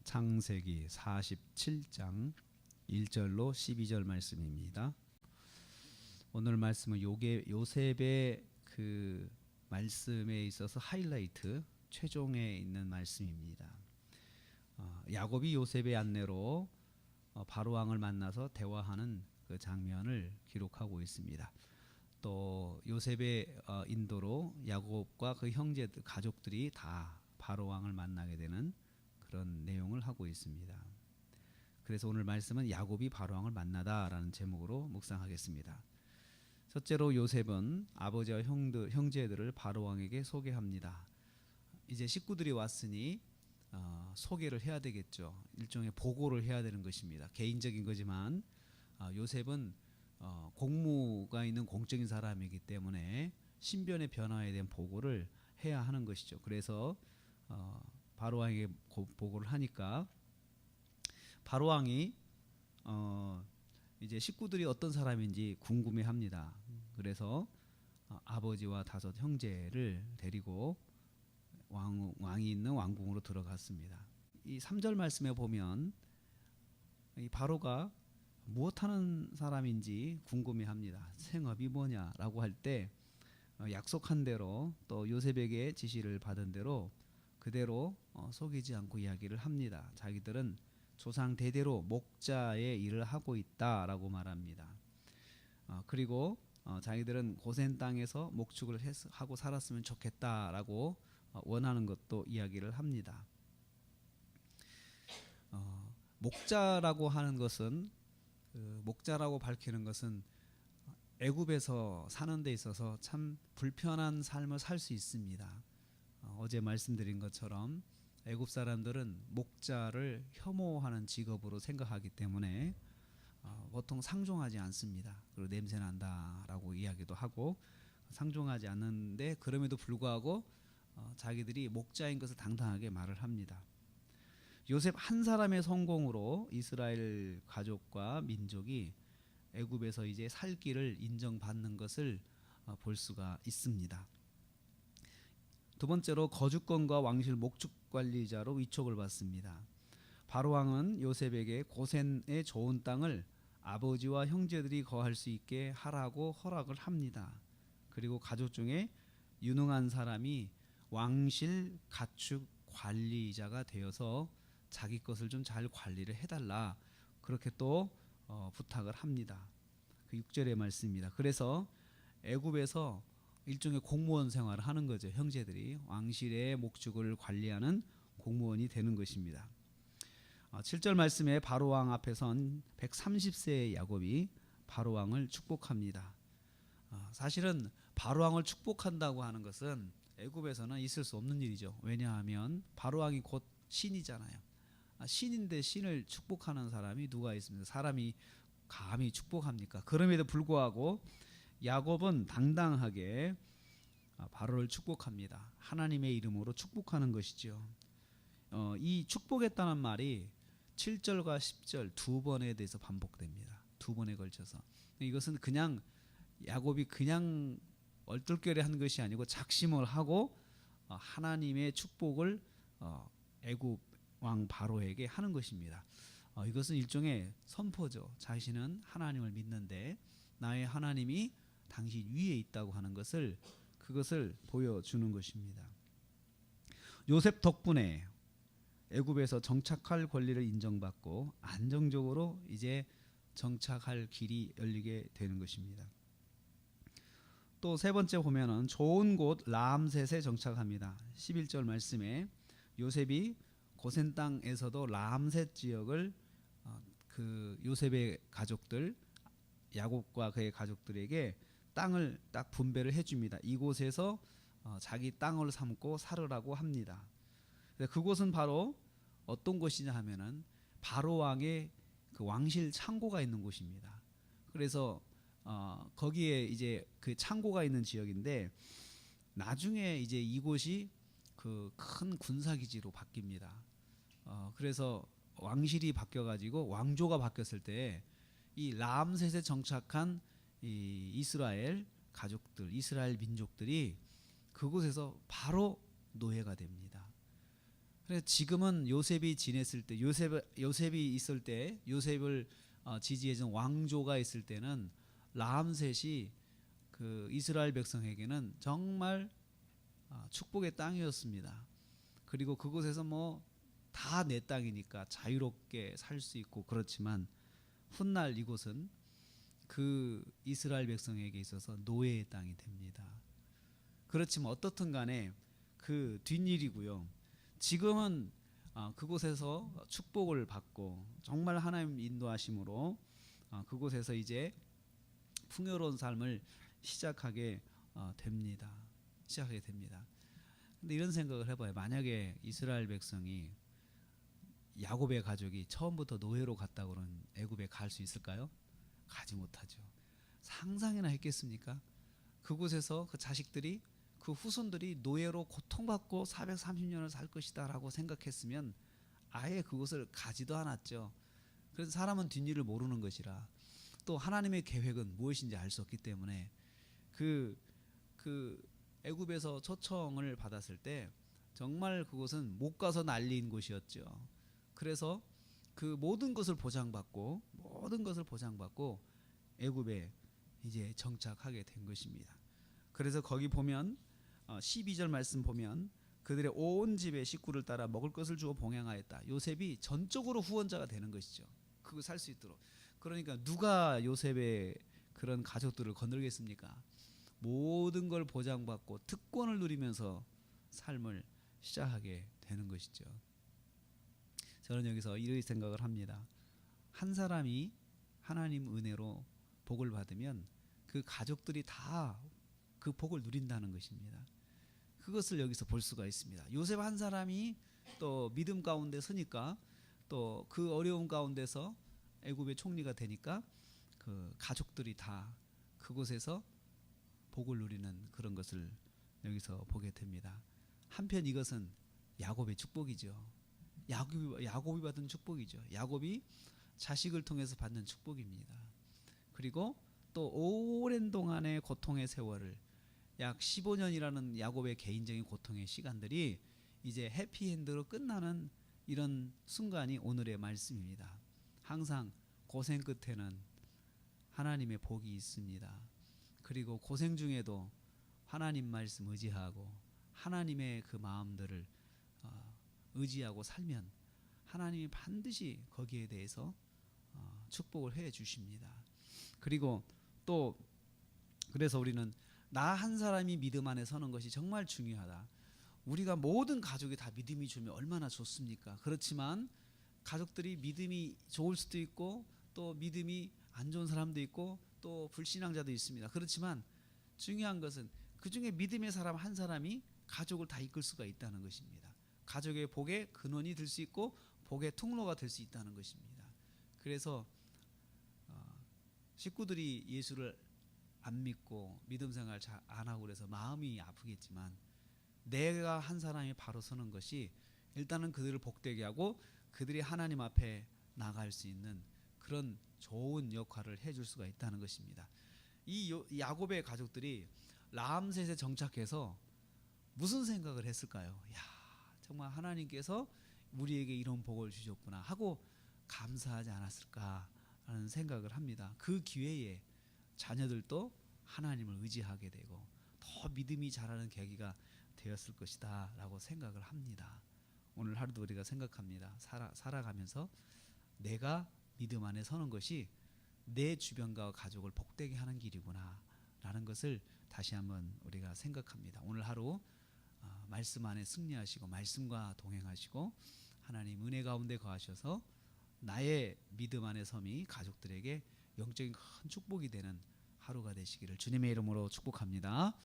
창세기 47장 1절로 12절 말씀입니다. 오늘 말씀은 요셉의 그 말씀에 있어서 하이라이트 최종에 있는 말씀입니다. 야곱이 요셉의 안내로 바로 왕을 만나서 대화하는 그 장면을 기록하고 있습니다. 또 요셉의 인도로 야곱과 그 형제들 가족들이 다 바로 왕을 만나게 되는 그런 내용을 하고 있습니다. 그래서 오늘 말씀은 야곱이 바로 왕을 만나다라는 제목으로 묵상하겠습니다. 첫째로 요셉은 아버지와 형제들을 바로 왕에게 소개합니다. 이제 식구들이 왔으니 소개를 해야 되겠죠. 일종의 보고를 해야 되는 것입니다. 개인적인 거지만 요셉은 공무가 있는 공적인 사람이기 때문에 신변의 변화에 대한 보고를 해야 하는 것이죠. 그래서 바로 왕에게 보고를 하니까 바로 왕이 이제 식구들이 어떤 사람인지 궁금해합니다. 그래서 아버지와 5 형제를 데리고 왕이 있는 왕궁으로 들어갔습니다. 이 3절 말씀에 보면 이 바로가 무엇하는 사람인지 궁금해합니다. 생업이 뭐냐라고 할 때 약속한 대로 또 요셉에게 지시를 받은 대로 그대로 속이지 않고 이야기를 합니다. 자기들은 조상 대대로 목자의 일을 하고 있다라고 말합니다. 그리고 자기들은 고센 땅에서 목축을 하고 살았으면 좋겠다라고 원하는 것도 이야기를 합니다. 목자라고 하는 것은 목자라고 밝히는 것은 애굽에서 사는 데 있어서 참 불편한 삶을 살 수 있습니다. 어제 말씀드린 것처럼 애굽 사람들은 목자를 혐오하는 직업으로 생각하기 때문에 보통 상종하지 않습니다. 그리고 냄새 난다라고 이야기도 하고 상종하지 않는데 그럼에도 불구하고 자기들이 목자인 것을 당당하게 말을 합니다. 요셉 한 사람의 성공으로 이스라엘 가족과 민족이 애굽에서 이제 살 길을 인정받는 것을 볼 수가 있습니다. 두 번째로 거주권과 왕실 목축 관리자로 위촉을 받습니다. 바로 왕은 요셉에게 고센의 좋은 땅을 아버지와 형제들이 거할 수 있게 하라고 허락을 합니다. 그리고 가족 중에 유능한 사람이 왕실 가축 관리자가 되어서 자기 것을 좀 잘 관리를 해달라 그렇게 또 부탁을 합니다. 그 6절의 말씀입니다. 그래서 애굽에서 일종의 공무원 생활을 하는 거죠. 형제들이 왕실의 목축을 관리하는 공무원이 되는 것입니다. 7절 말씀에 바로 왕 앞에 선 130세의 야곱이 바로 왕을 축복합니다. 사실은 바로 왕을 축복한다고 하는 것은 애굽에서는 있을 수 없는 일이죠. 왜냐하면 바로 왕이 곧 신이잖아요. 신인데 신을 축복하는 사람이 누가 있습니까? 사람이 감히 축복합니까? 그럼에도 불구하고 야곱은 당당하게 바로를 축복합니다. 하나님의 이름으로 축복하는 것이죠. 이 축복했다는 말이 7절과 10절 두 번에 대해서 반복됩니다. 두 번에 걸쳐서. 이것은 그냥 야곱이 그냥 얼떨결에 한 것이 아니고 작심을 하고 하나님의 축복을 애굽 왕 바로에게 하는 것입니다. 이것은 일종의 선포죠. 자신은 하나님을 믿는데 나의 하나님이 당신 위에 있다고 하는 것을 그것을 보여주는 것입니다. 요셉 덕분에 애굽에서 정착할 권리를 인정받고 안정적으로 이제 정착할 길이 열리게 되는 것입니다. 또 세 번째 보면은 좋은 곳 람셋에 정착합니다. 11절 말씀에 요셉이 고센 땅에서도 람셋 지역을 그 요셉의 가족들 야곱과 그의 가족들에게 땅을 딱 분배를 해줍니다. 이곳에서 자기 땅을 삼고 살으라고 합니다. 그곳은 바로 어떤 곳이냐 하면은 바로 왕의 그 왕실 창고가 있는 곳입니다. 그래서 거기에 이제 그 창고가 있는 지역인데 나중에 이제 이곳이 그 큰 군사기지로 바뀝니다. 그래서 왕실이 바뀌어가지고 왕조가 바뀌었을 때 이 람셋에 정착한 이 이스라엘 가족들, 이스라엘 민족들이 그곳에서 바로 노예가 됩니다. 그래서 지금은 요셉이 지냈을 때 요셉이 있을 때 요셉을 지지해준 왕조가 있을 때는 라암셋이 그 이스라엘 백성에게는 정말 축복의 땅이었습니다. 그리고 그곳에서 뭐 다 내 땅이니까 자유롭게 살 수 있고 그렇지만 훗날 이곳은 그 이스라엘 백성에게 있어서 노예의 땅이 됩니다. 그렇지만 어떻든 간에 그 뒷일이고요. 지금은 그곳에서 축복을 받고 정말 하나님 인도하심으로 그곳에서 이제 풍요로운 삶을 시작하게 됩니다. 시작하게 됩니다. 근데 이런 생각을 해봐요. 만약에 이스라엘 백성이 야곱의 가족이 처음부터 노예로 갔다 그러면 애굽에 갈 수 있을까요? 가지 못하죠. 상상이나 했겠습니까? 그곳에서 그 자식들이 그 후손들이 노예로 고통받고 430년을 살 것이다라고 생각했으면 아예 그곳을 가지도 않았죠. 그래서 사람은 뒷일을 모르는 것이라 또 하나님의 계획은 무엇인지 알 수 없기 때문에 그 애굽에서 초청을 받았을 때 정말 그곳은 못 가서 난리인 곳이었죠. 그래서 그 모든 것을 보장받고 애굽에 이제 정착하게 된 것입니다. 그래서 거기 보면 12절 말씀 보면 그들의 온 집의 식구를 따라 먹을 것을 주어 봉양하였다. 요셉이 전적으로 후원자가 되는 것이죠. 그거 살 수 있도록. 그러니까 누가 요셉의 그런 가족들을 건들겠습니까? 모든 걸 보장받고 특권을 누리면서 삶을 시작하게 되는 것이죠. 저는 여기서 이런 생각을 합니다. 한 사람이 하나님 은혜로 복을 받으면 그 가족들이 다 그 복을 누린다는 것입니다. 그것을 여기서 볼 수가 있습니다. 요셉 한 사람이 또 믿음 가운데 서니까 또 그 어려움 가운데서 애굽의 총리가 되니까 그 가족들이 다 그곳에서 복을 누리는 그런 것을 여기서 보게 됩니다. 한편 이것은 야곱의 축복이죠. 야곱이 받은 축복이죠. 야곱이 자식을 통해서 받는 축복입니다. 그리고 또 오랜 동안의 고통의 세월을 약 15년이라는 야곱의 개인적인 고통의 시간들이 이제 해피엔드로 끝나는 이런 순간이 오늘의 말씀입니다. 항상 고생 끝에는 하나님의 복이 있습니다. 그리고 고생 중에도 하나님 말씀 의지하고 하나님의 그 마음들을 의지하고 살면 하나님이 반드시 거기에 대해서 축복을 해 주십니다. 그리고 또 그래서 우리는 나 한 사람이 믿음 안에 서는 것이 정말 중요하다. 우리가 모든 가족이 다 믿음이 좋으면 얼마나 좋습니까? 그렇지만 가족들이 믿음이 좋을 수도 있고 또 믿음이 안 좋은 사람도 있고 또 불신앙자도 있습니다. 그렇지만 중요한 것은 그 중에 믿음의 사람 한 사람이 가족을 다 이끌 수가 있다는 것입니다. 가족의 복의 근원이 될 수 있고 복의 통로가 될 수 있다는 것입니다. 그래서 식구들이 예수를 안 믿고 믿음 생활 잘 안 하고 그래서 마음이 아프겠지만 내가 한 사람이 바로 서는 것이 일단은 그들을 복되게 하고 그들이 하나님 앞에 나갈 수 있는 그런 좋은 역할을 해줄 수가 있다는 것입니다. 이 야곱의 가족들이 라암셋에 정착해서 무슨 생각을 했을까요? 야, 정말 하나님께서 우리에게 이런 복을 주셨구나 하고 감사하지 않았을까라는 생각을 합니다. 그 기회에 자녀들도 하나님을 의지하게 되고 더 믿음이 자라는 계기가 되었을 것이다 라고 생각을 합니다. 오늘 하루도 우리가 생각합니다. 살아가면서 내가 믿음 안에 서는 것이 내 주변과 가족을 복되게 하는 길이구나 라는 것을 다시 한번 우리가 생각합니다. 오늘 하루 말씀 안에 승리하시고 말씀과 동행하시고 하나님 은혜 가운데 거하셔서 나의 믿음 안에 섬이 가족들에게 영적인 큰 축복이 되는 하루가 되시기를 주님의 이름으로 축복합니다.